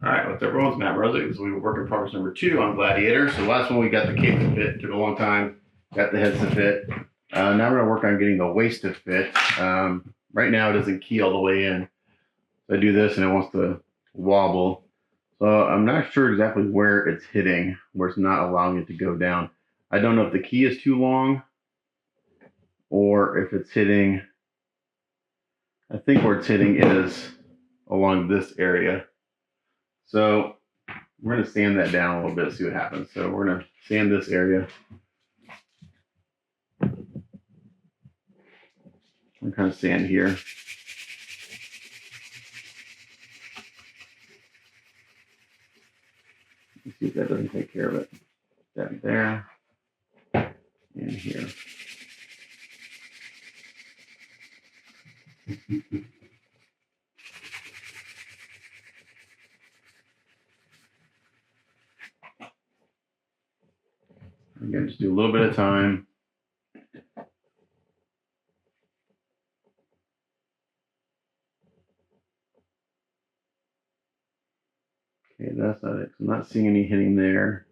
All right, what's up, everyone? It's Matt Rosick. This is work in progress number 2 on Gladiator. So last one we got the cape to fit. Took a long time. Got the heads to fit. Now we're gonna work on getting the waist to fit. Right now it doesn't key all the way in. So I do this and it wants to wobble. So I'm not sure exactly where it's hitting, where it's not allowing it to go down. I don't know if the key is too long or if it's hitting. I think where it's hitting is along this area. So we're going to sand that down a little bit, see what happens. So we're going to sand this area. I'm kind of sand here. Let's see if that doesn't take care of it. That there and here. Again, just do a little bit of time. Okay, that's not it. I'm not seeing any hitting there.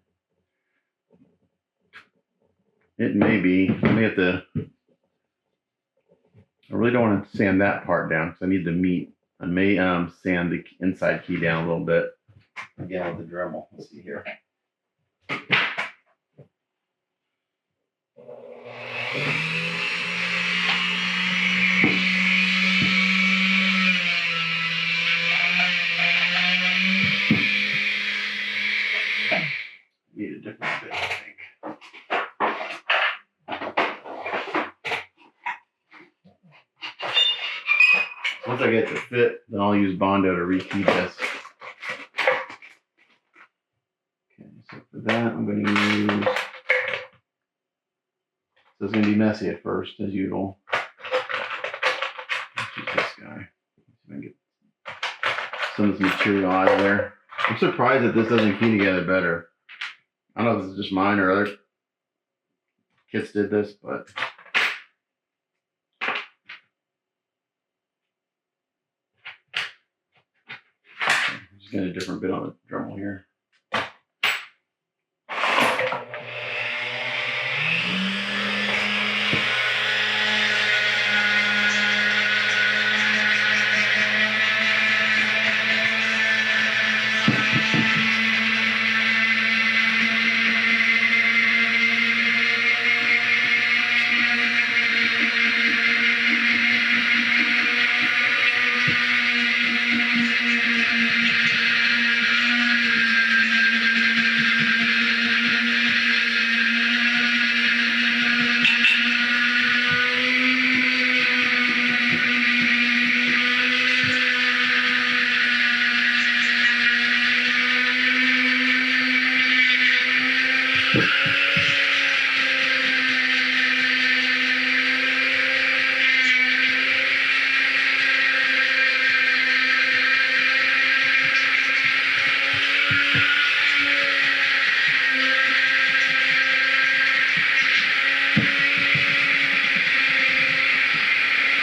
It may be. I may have to. I really don't want to sand that part down because I need the meat. I may sand the inside key down a little bit. Again with the Dremel. Let's see here. Need a different bit, I think. Once I get it to fit, then I'll use Bondo to rekey this. Okay, so for that, I'm going to use. So it's going to be messy at first, as usual. Let's use this guy. See if I can get some of this material out of there. I'm surprised that this doesn't key together better. I don't know if this is just mine or other kits did this, but I'm just getting a different bit on the Dremel here.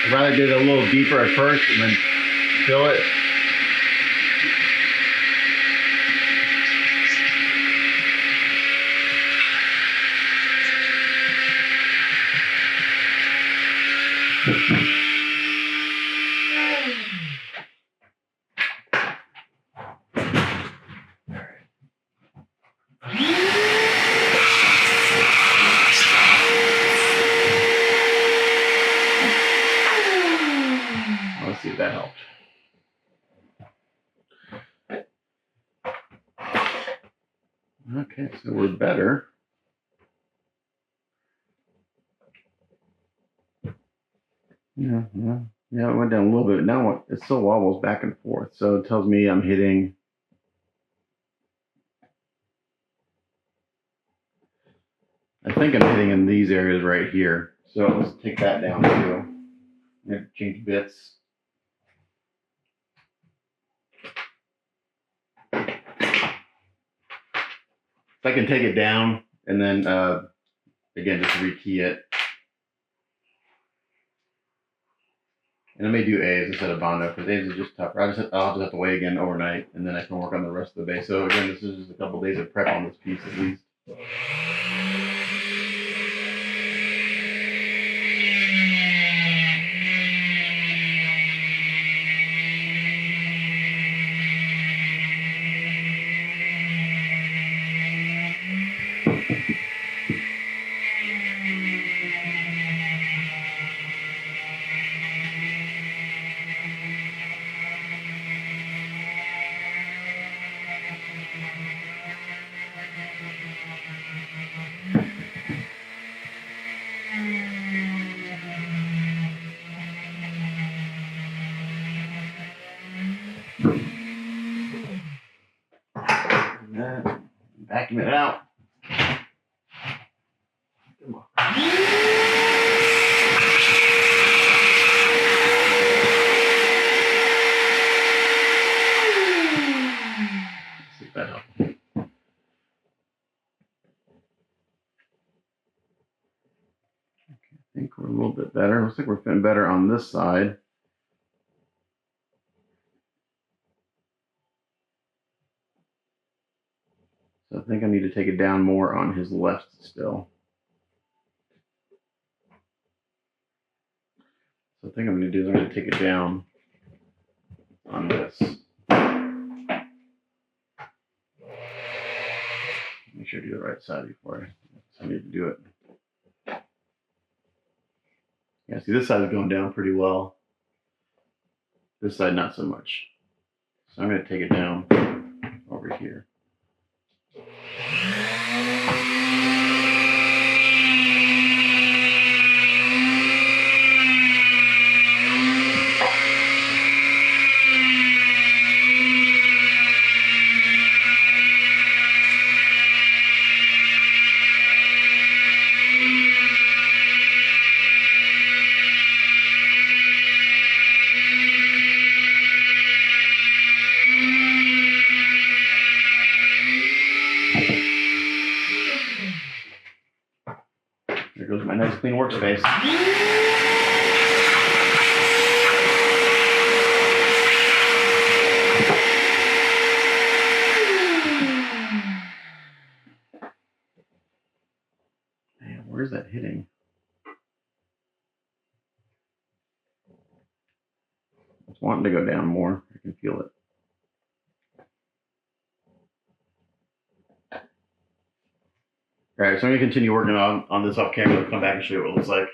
I'd rather get it a little deeper at first and then fill it. Let's see if that helped. Okay, so we're better. Yeah, it went down a little bit. Now it still wobbles back and forth, so it tells me I'm hitting. I think I'm hitting in these areas right here. So let's take that down too. I'm gonna change bits. If I can take it down and then again just rekey it. And I may do A's instead of Bondo because A's is just tougher. I'll just have to wait again overnight, and then I can work on the rest of the base. So again, this is just a couple days of prep on this piece at least. Vacuum it out. Come on. See if that helps. I think we're a little bit better. Looks like we're fitting better on this side. So I think I need to take it down more on his left still. So I think I'm going to do is I'm going to take it down on this. Make sure I do the right side before I need to do it. Yeah, see, this side is going down pretty well. This side, not so much. So I'm going to take it down over here. There goes my nice clean workspace. Man, where's that hitting? It's wanting to go down more. I can feel it. All right, so I'm gonna continue working on this off camera. I'll come back and show you what it looks like.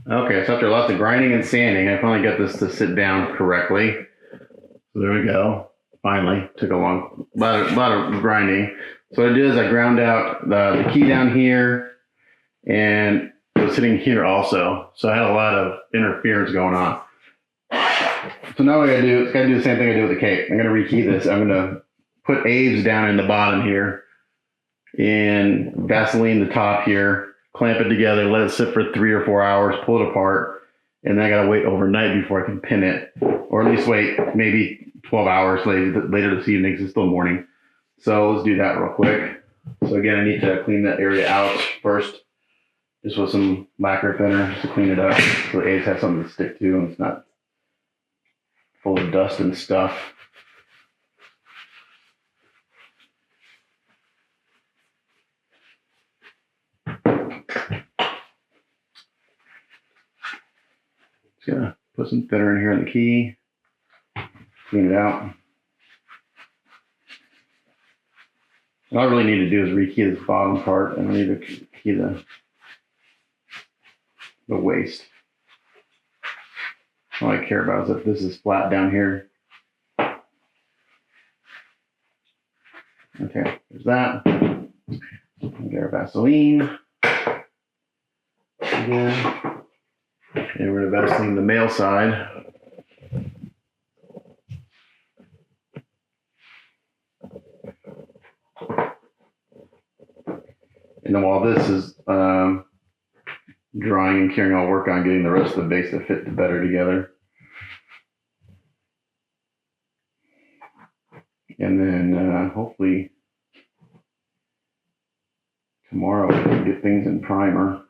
Okay, so after lots of grinding and sanding, I finally got this to sit down correctly. So there we go. Finally, took a lot of grinding. So what I did is I ground out the key down here, and it was sitting here also. So I had a lot of interference going on. So now what I gotta do is do the same thing I did with the cape. I'm gonna rekey this. I'm gonna put A's down in the bottom here, and Vaseline the top here, clamp it together, let it sit for 3 or 4 hours, pull it apart, and then I gotta wait overnight before I can pin it, or at least wait maybe 12 hours later this evening, because it's still morning. So let's do that real quick. So again, I need to clean that area out first, just with some lacquer thinner just to clean it up, so the A's have something to stick to and it's not full of dust and stuff. Just gonna put some thinner in here on the key, clean it out. And all I really need to do is rekey this bottom part, and I need to key the waist. All I care about is if this is flat down here. Okay, there's that. Get our Vaseline. Again. And we're going to Vaseline the male side. And then while this is drying and curing, I'll work on getting the rest of the base to fit better together. And then hopefully tomorrow we can get things in primer.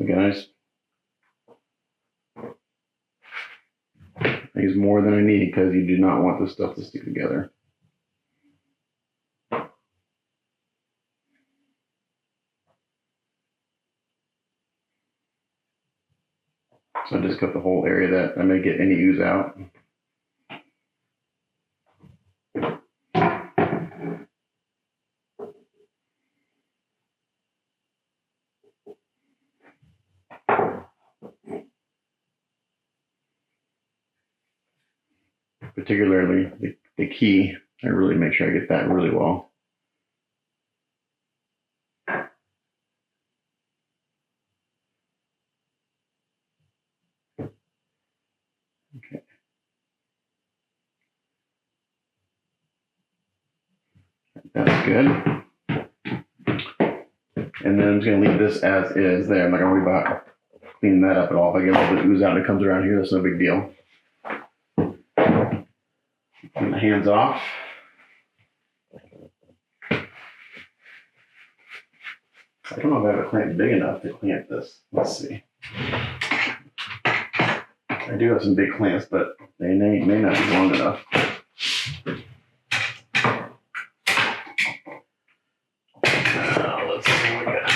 Again, I use more than I need because you do not want this stuff to stick together. So I just cut the whole area that I may get any ooze out. Particularly the key, I really make sure I get that really well. Okay. That's good. And then I'm just going to leave this as is there. I'm not going to worry about cleaning that up at all. If I get a little bit of ooze out and it comes around here, that's no big deal. Get my hands off. I don't know if I have a clamp big enough to clamp this. Let's see. I do have some big clamps, but they may not be long enough. Let's see what we got.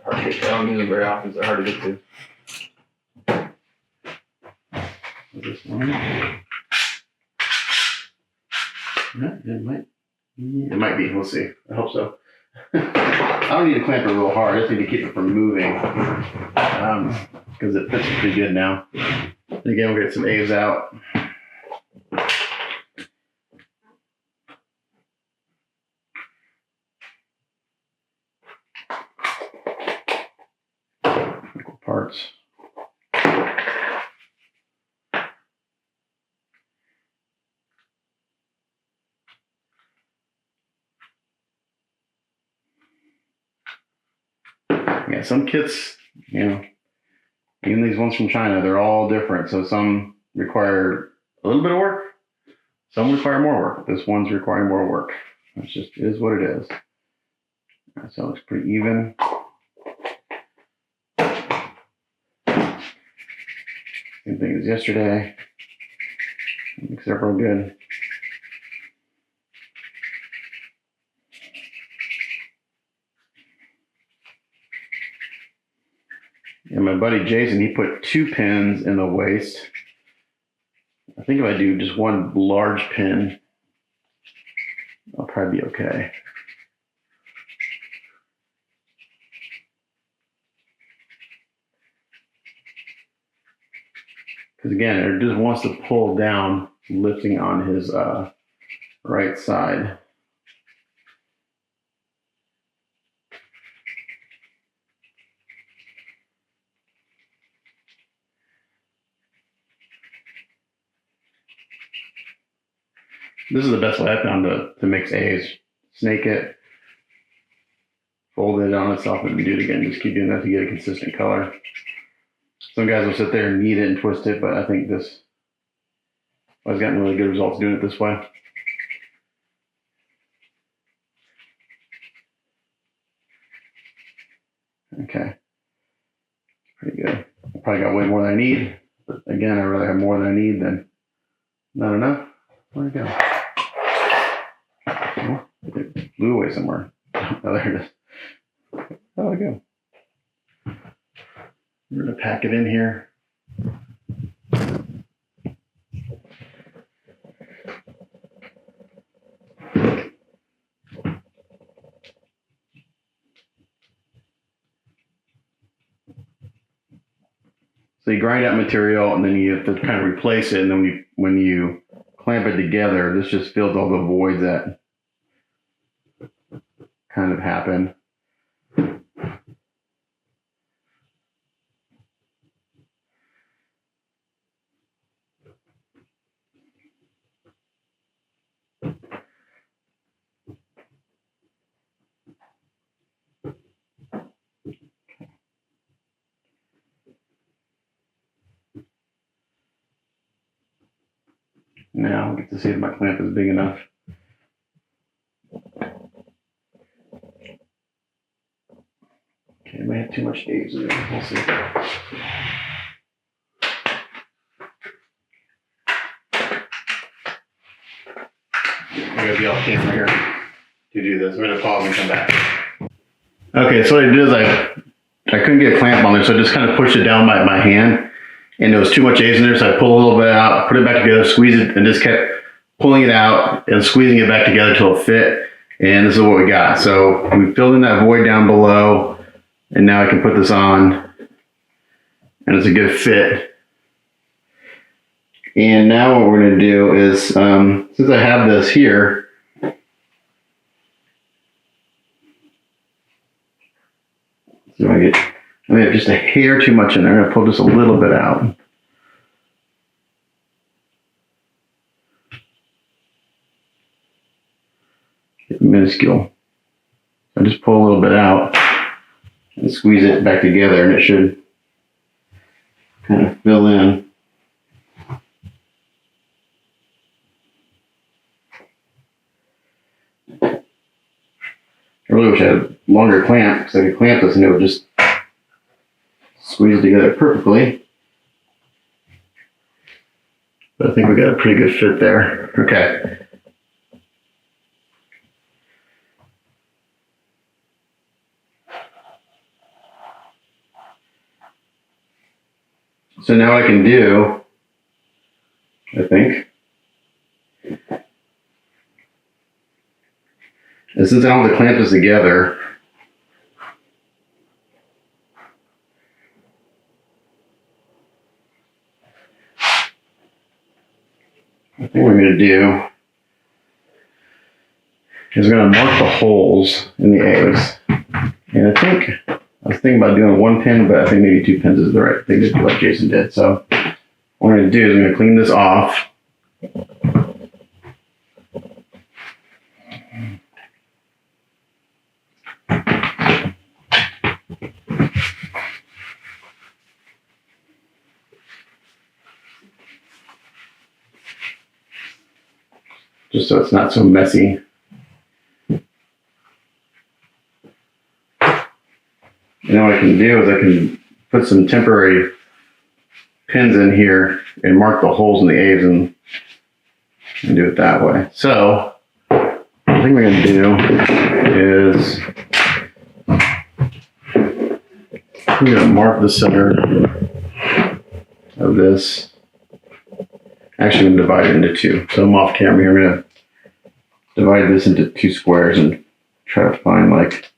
Hard to get. I don't use them very often, so they're hard to get to. Is this one? Yeah, it might be. We'll see. I hope so. I don't need to clamp it real hard. I just need to keep it from moving because it fits pretty good now. And again, we'll get some A's out. Equal parts. Yeah, some kits, even these ones from China, they're all different. So some require a little bit of work, some require more work. This one's requiring more work. It's just it is what it is. Right, so it looks pretty even. Same thing as yesterday. Mix it up real good. And my buddy Jason, he put 2 pins in the waist. I think if I do just one large pin, I'll probably be okay. Because again, it just wants to pull down, lifting on his right side. This is the best way I found to mix A's. Snake it, fold it on itself, and do it again. Just keep doing that to get a consistent color. Some guys will sit there and knead it and twist it, but I think this, I've gotten really good results doing it this way. Okay, pretty good. I probably got way more than I need, but again, I'd rather have more than I need than not enough. Where'd it go? Oh, it flew away somewhere. Oh, there it is. How'd it go? We're gonna pack it in here. So you grind out material and then you have to kind of replace it, and then when you clamp it together, this just fills all the voids that kind of happen. Now I get to see if my clamp is big enough. too much A's in there. We'll see. I'm gonna be off camera here to do this. I'm gonna pause and come back. Okay, so what I did is I couldn't get a clamp on there, so I just kind of pushed it down by my hand, and there was too much A's in there, so I pulled a little bit out, put it back together, squeezed it, and just kept pulling it out and squeezing it back together till it fit. And this is what we got. So we filled in that void down below, and now I can put this on, and it's a good fit. And now what we're going to do is, since I have this here, so I have just a hair too much in there. I'm going to pull just a little bit out. It's minuscule. I just pull a little bit out and squeeze it back together, and it should kind of fill in. I really wish I had a longer clamp, because I could clamp this and it would just squeeze together perfectly. But I think we got a pretty good fit there. Okay. So now what I can do, I think, is since I don't have to clamp this together, I think what we're going to do is we're going to mark the holes in the A's. And I think, I was thinking about doing one pin, but I think maybe 2 pins is the right thing to do, like Jason did. So what I'm going to do is I'm going to clean this off. Just so it's not so messy. And then what I can do is I can put some temporary pins in here and mark the holes in the A's and do it that way. So I think we're going to do is I'm going to mark the center of this. Actually, I'm going to divide it into 2. So I'm off camera here. I'm going to divide this into 2 squares and try to find like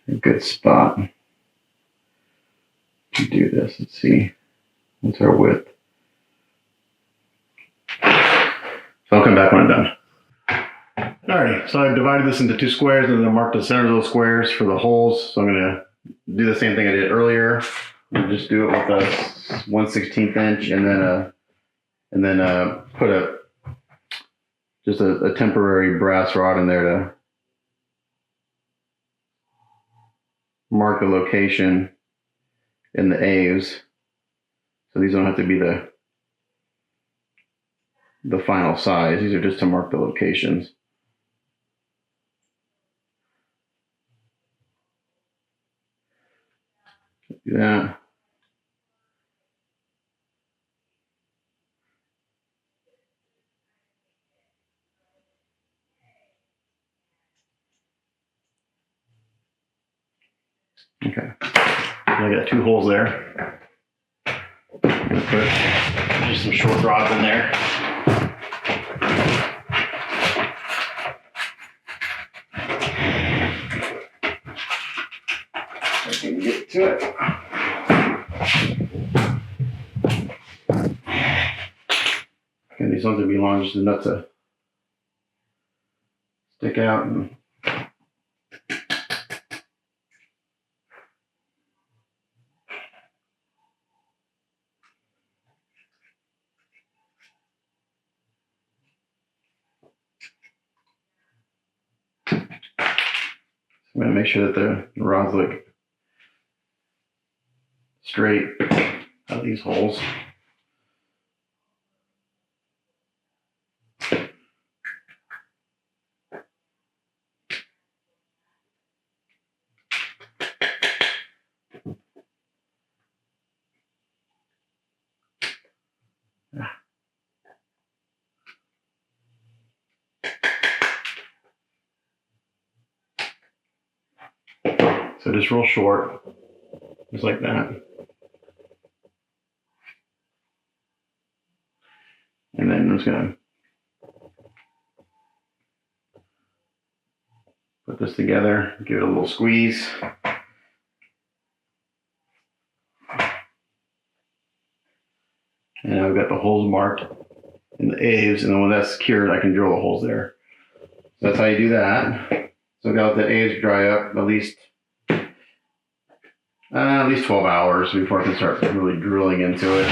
a good spot to do this. Let's see. What's our width? So I'll come back when I'm done. Alrighty, so I've divided this into 2 squares and then marked the center of those squares for the holes. So I'm going to do the same thing I did earlier. I'll just do it with a 1/16 inch and then put just a temporary brass rod in there to mark the location in the A's. So these don't have to be the final size. These are just to mark the locations. Do that. Okay. I got 2 holes there. I'm gonna put just some short rods in there. I can get to it. And these ones would be long just enough to stick out and I'm going to make sure that the rods look straight out of these holes. So just real short, just like that. And then I'm just gonna put this together, give it a little squeeze. And I've got the holes marked in the aves, and then when that's secured, I can drill the holes there. So that's how you do that. So I've got to let the aves dry up at least 12 hours before I can start really drilling into it.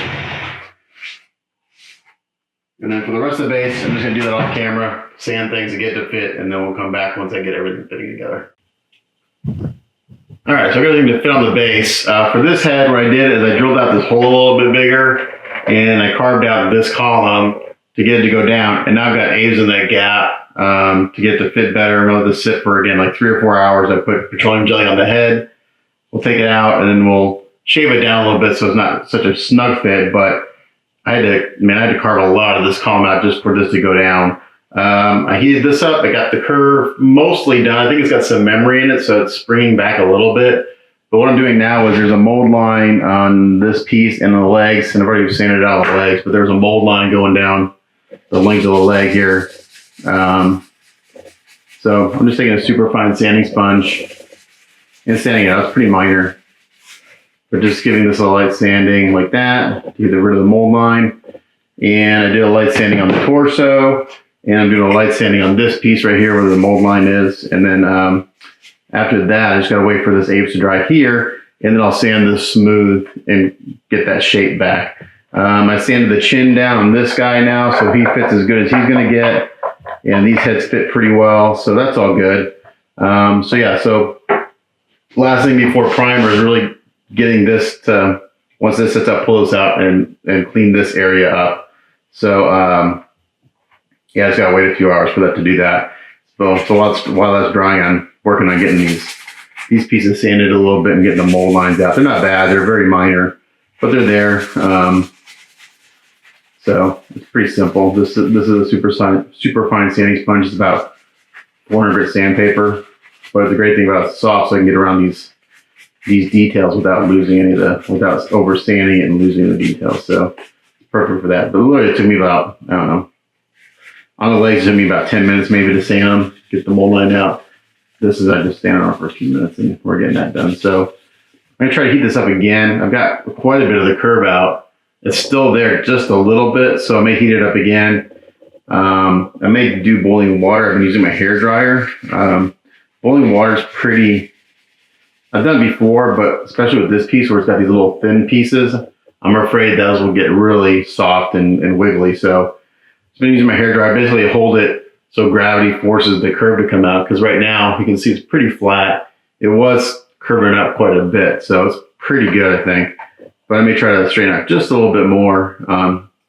And then for the rest of the base, I'm just gonna do that off camera, sand things to get to fit, and then we'll come back once I get everything fitting together. All right, so I got everything to fit on the base. For this head, what I did is I drilled out this hole a little bit bigger, and I carved out this column to get it to go down. And now I've got aves in that gap to get it to fit better. I'm gonna let this sit for, again, like 3 or 4 hours. I put petroleum jelly on the head. We'll take it out, and then we'll shave it down a little bit so it's not such a snug fit, but I had to carve a lot of this column out just for this to go down. I heated this up. I got the curve mostly done. I think it's got some memory in it, so it's springing back a little bit. But what I'm doing now is there's a mold line on this piece and the legs, and I've already sanded out the legs, but there's a mold line going down the length of the leg here. So I'm just taking a super fine sanding sponge and sanding it out. It's pretty minor. But just giving this a light sanding like that to get rid of the mold line. And I did a light sanding on the torso, and I'm doing a light sanding on this piece right here where the mold line is. And then after that, I just gotta wait for this aves to dry here, and then I'll sand this smooth and get that shape back. I sanded the chin down on this guy now, so he fits as good as he's gonna get. And these heads fit pretty well, so that's all good. So last thing before primer is really getting this to, once this sits up, pull this out and clean this area up. So yeah, I just gotta wait a few hours for that to do that. So while that's drying, I'm working on getting these pieces sanded a little bit and getting the mold lines out. They're not bad, they're very minor, but they're there. So it's pretty simple. This is a super fine sanding sponge. It's about 400 grit sandpaper, but the great thing about it's soft, so I can get around these details without losing any of without over sanding it and losing the details. So it's perfect for that. But literally it took me about, I don't know, on the legs it took me about 10 minutes maybe to sand them, get the mold line out. This is, I just stand on for a few minutes and we're getting that done. So I'm gonna try to heat this up again. I've got quite a bit of the curve out. It's still there just a little bit, so I may heat it up again. I may do boiling water. I've been using my hair dryer. Boiling water is pretty, I've done it before, but especially with this piece where it's got these little thin pieces, I'm afraid those will get really soft and wiggly. So I've been using my hair dryer. Basically I hold it so gravity forces the curve to come out, because right now you can see it's pretty flat. It was curving up quite a bit, so it's pretty good, I think. But I may try to straighten out just a little bit more.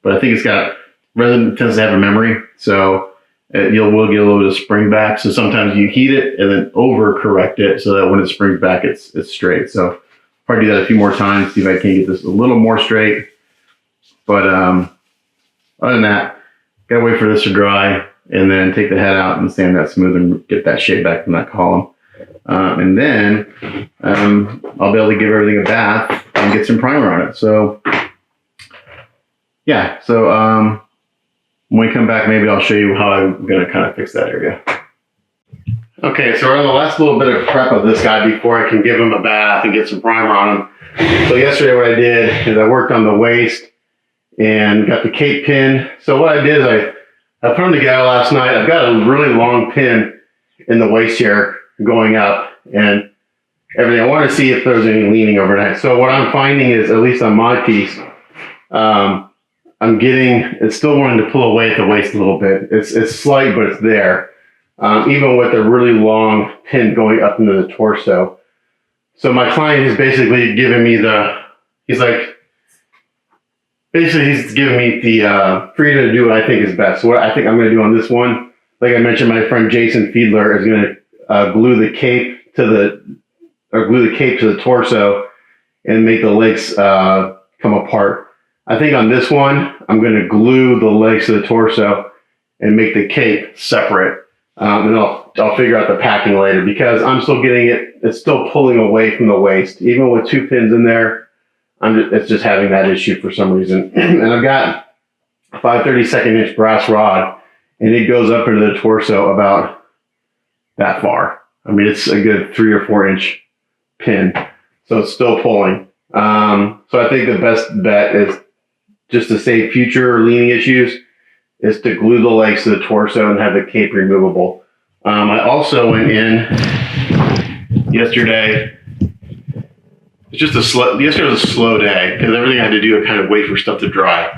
But I think it's got, resin tends to have a memory, so will get a little bit of spring back. So sometimes you heat it and then over correct it so that when it springs back, it's straight. So probably do that a few more times, see if I can get this a little more straight. But other than that, gotta wait for this to dry and then take the head out and sand that smooth and get that shape back from that column. And then I'll be able to give everything a bath and get some primer on it. So yeah, so when we come back, maybe I'll show you how I'm gonna kind of fix that area. Okay, so we're on the last little bit of prep of this guy before I can give him a bath and get some primer on him. So yesterday what I did is I worked on the waist and got the cape pin. So what I did is I put them together last night. I've got a really long pin in the waist here going up and everything. I want to see if there's any leaning overnight. So what I'm finding is, at least on my piece, it's still wanting to pull away at the waist a little bit. It's slight, but it's there. Even with a really long pin going up into the torso. So my client is basically giving me he's giving me the freedom to do what I think is best. So what I think I'm going to do on this one, like I mentioned, my friend Jason Fiedler is going to glue the cape to the torso and make the legs come apart. I think on this one, I'm going to glue the legs to the torso and make the cape separate. And I'll figure out the packing later because I'm still getting it. It's still pulling away from the waist, even with 2 pins in there. It's just having that issue for some reason. And I've got 5/32 inch brass rod, and it goes up into the torso about that far. I mean, it's a good 3 or 4 inch pin, so it's still pulling. So I think the best bet is just to save future leaning issues is to glue the legs to the torso and have the cape removable. I also went in yesterday. It's just yesterday was a slow day because everything I had to do, I kind of wait for stuff to dry.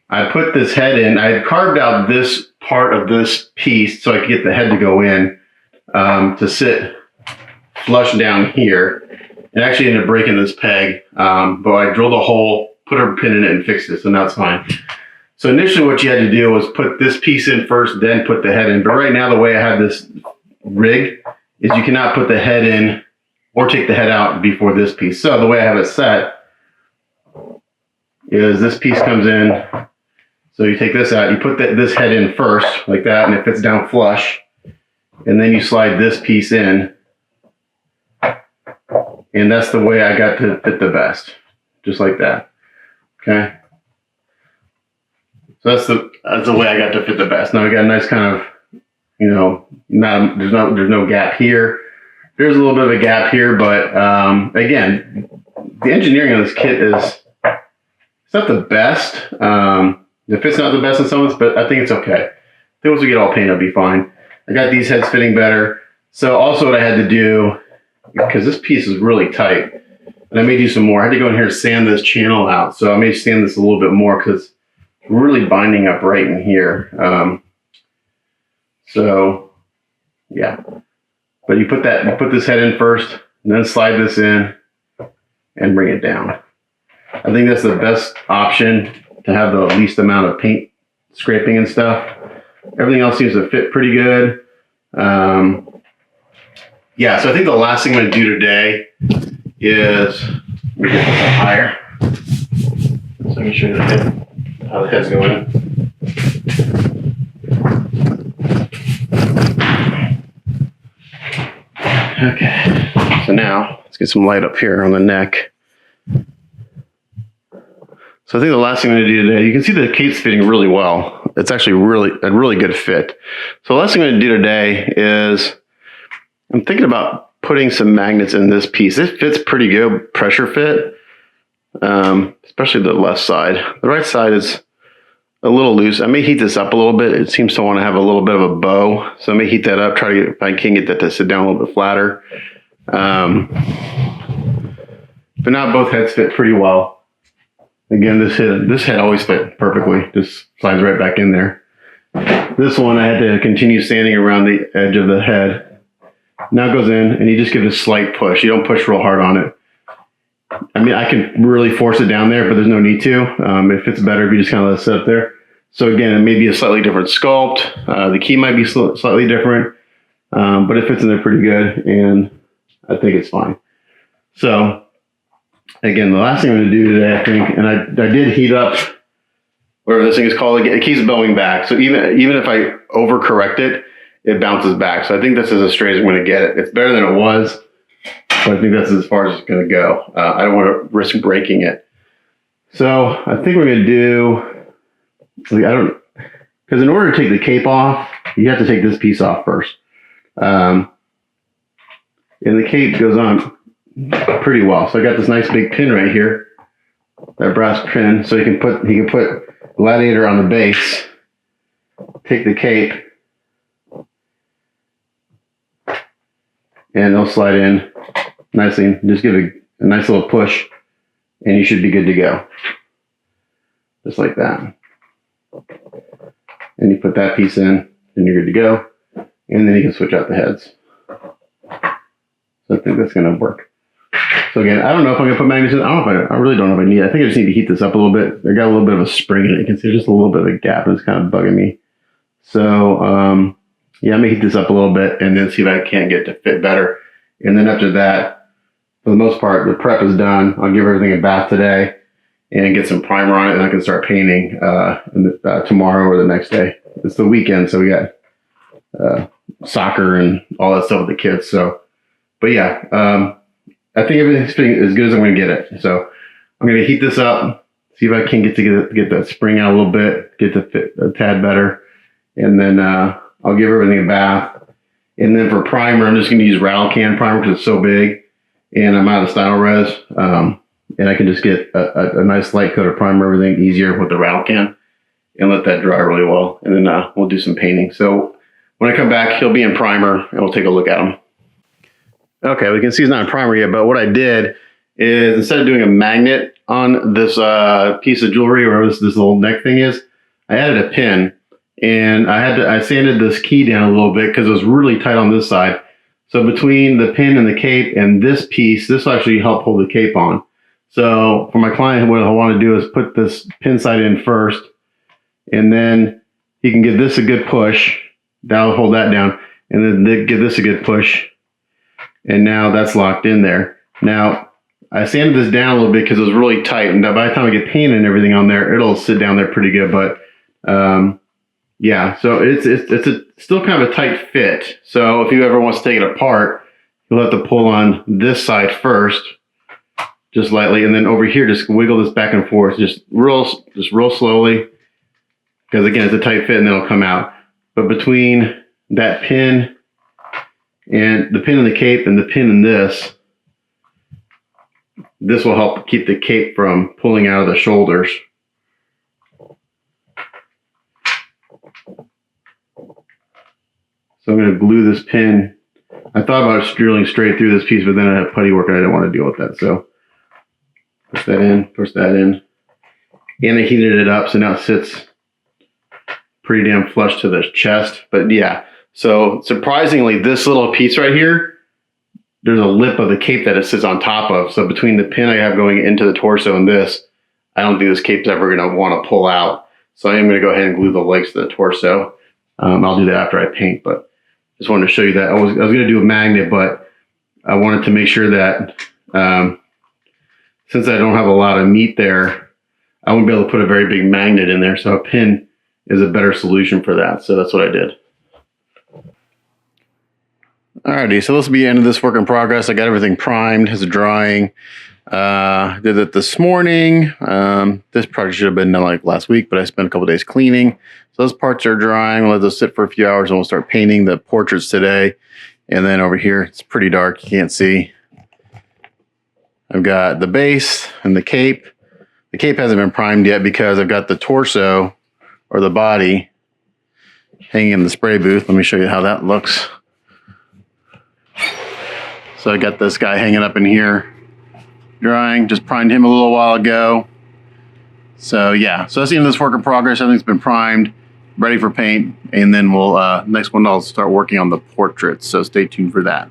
I put this head in. I had carved out this part of this piece so I could get the head to go in to sit flush down here. It actually ended up breaking this peg, but I drilled a hole, put a pin in it, and fixed it, so now it's fine. So initially what you had to do was put this piece in first, then put the head in. But right now the way I have this rig is you cannot put the head in or take the head out before this piece. So the way I have it set is this piece comes in. So you take this out, you put this head in first, like that, and it fits down flush. And then you slide this piece in. And that's the way I got to fit the best. Just like that. Okay. So that's the way I got to fit the best. Now I got a nice kind of, you know, there's no gap here. There's a little bit of a gap here, but again, the engineering on this kit it's not the best. The fit's not the best in some, but I think it's okay. I think once we get all painted, it'll be fine. I got these heads fitting better. So also what I had to do, because this piece is really tight, and I may do some more. I had to go in here and sand this channel out. So I may sand this a little bit more because it's really binding up right in here. So yeah. But you put this head in first, and then slide this in and bring it down. I think that's the best option to have the least amount of paint scraping and stuff. Everything else seems to fit pretty good. Yeah, so I think the last thing I'm going to do today is, let me get this higher so I can show you the head, how the head's going. Okay, so now let's get some light up here on the neck. So I think the last thing I'm going to do today, you can see the cape's fitting really well. It's actually a really good fit. So the last thing I'm going to do today is I'm thinking about putting some magnets in this piece. It fits pretty good, pressure fit, especially the left side. The right side is a little loose. I may heat this up a little bit. It seems to want to have a little bit of a bow. So I may heat that up, try to get, if I can get that to sit down a little bit flatter. But now both heads fit pretty well. Again, this head always fit perfectly. Just slides right back in there. This one I had to continue sanding around the edge of the head. Now it goes in and you just give it a slight push. You don't push real hard on it. I mean, I can really force it down there, but there's no need to. It fits better if you just kind of let it sit up there. So again, it may be a slightly different sculpt. The key might be slightly different, but it fits in there pretty good, and I think it's fine. So again, the last thing I'm going to do today, I think, and I did heat up whatever this thing is called. It keeps bowing back. So even if I overcorrect it, it bounces back. So I think this is as straight as I'm going to get it. It's better than it was, but I think that's as far as it's going to go. I don't want to risk breaking it. So I think we're going to do, because in order to take the cape off, you have to take this piece off first. And the cape goes on pretty well. So I got this nice big pin right here, that brass pin. So he can put Gladiator on the base, take the cape, and they'll slide in nicely. Just give it a nice little push, and you should be good to go. Just like that. And you put that piece in, and you're good to go. And then you can switch out the heads. So I think that's going to work. So again, I don't know if I'm going to put magnets in. I really don't know if I need it. I think I just need to heat this up a little bit. I got a little bit of a spring in it. You can see just a little bit of a gap, and it's kind of bugging me. So yeah, I'm going to heat this up a little bit and then see if I can't get it to fit better. And then after that, for the most part, the prep is done. I'll give everything a bath today and get some primer on it, and I can start painting tomorrow or the next day. It's the weekend, so we got soccer and all that stuff with the kids. So, but yeah, I think everything's fitting as good as I'm going to get it. So I'm going to heat this up, see if I can get that spring out a little bit, get the fit a tad better, and then I'll give everything a bath. And then for primer, I'm just going to use rattle can primer because it's so big, and I'm out of styrene res, and I can just get a nice light coat of primer, everything easier with the rattle can, and let that dry really well. And then we'll do some painting. So when I come back, he'll be in primer, and we'll take a look at him. Okay, we can see he's not in primer yet, but what I did is instead of doing a magnet on this piece of jewelry, or this little neck thing is, I added a pin, and I sanded this key down a little bit because it was really tight on this side. So between the pin and the cape and this piece, this will actually help hold the cape on. So for my client, what I want to do is put this pin side in first, and then he can give this a good push. That'll hold that down, and then give this a good push. And now that's locked in there. Now, I sanded this down a little bit because it was really tight. And by the time I get paint and everything on there, it'll sit down there pretty good. But yeah, so it's still kind of a tight fit. So if you ever want to take it apart, you'll have to pull on this side first, just lightly. And then over here, just wiggle this back and forth, just real slowly. Because again, it's a tight fit and then it'll come out. But between that pin and the pin in the cape and the pin in this will help keep the cape from pulling out of the shoulders. So I'm going to glue this pin. I thought about drilling straight through this piece, but then I had putty work and I didn't want to deal with that. So push that in. And I heated it up, so now it sits pretty damn flush to the chest. But yeah. So surprisingly, this little piece right here, there's a lip of the cape that it sits on top of. So between the pin I have going into the torso and this, I don't think this cape's ever going to want to pull out. So I am going to go ahead and glue the legs to the torso. I'll do that after I paint, but just wanted to show you that. I was going to do a magnet, but I wanted to make sure that since I don't have a lot of meat there, I wouldn't be able to put a very big magnet in there. So a pin is a better solution for that. So that's what I did. Alrighty, so this will be the end of this work in progress. I got everything primed, it's drying. Did it this morning. This project should have been done like last week, but I spent a couple days cleaning. So those parts are drying. We'll let those sit for a few hours and we'll start painting the portraits today. And then over here, it's pretty dark, you can't see. I've got the base and the cape. The cape hasn't been primed yet because I've got the torso or the body hanging in the spray booth. Let me show you how that looks. So I got this guy hanging up in here, drying, just primed him a little while ago. So yeah, so that's the end of this work in progress. Everything's been primed, ready for paint. And then we'll, next one I'll start working on the portraits. So stay tuned for that.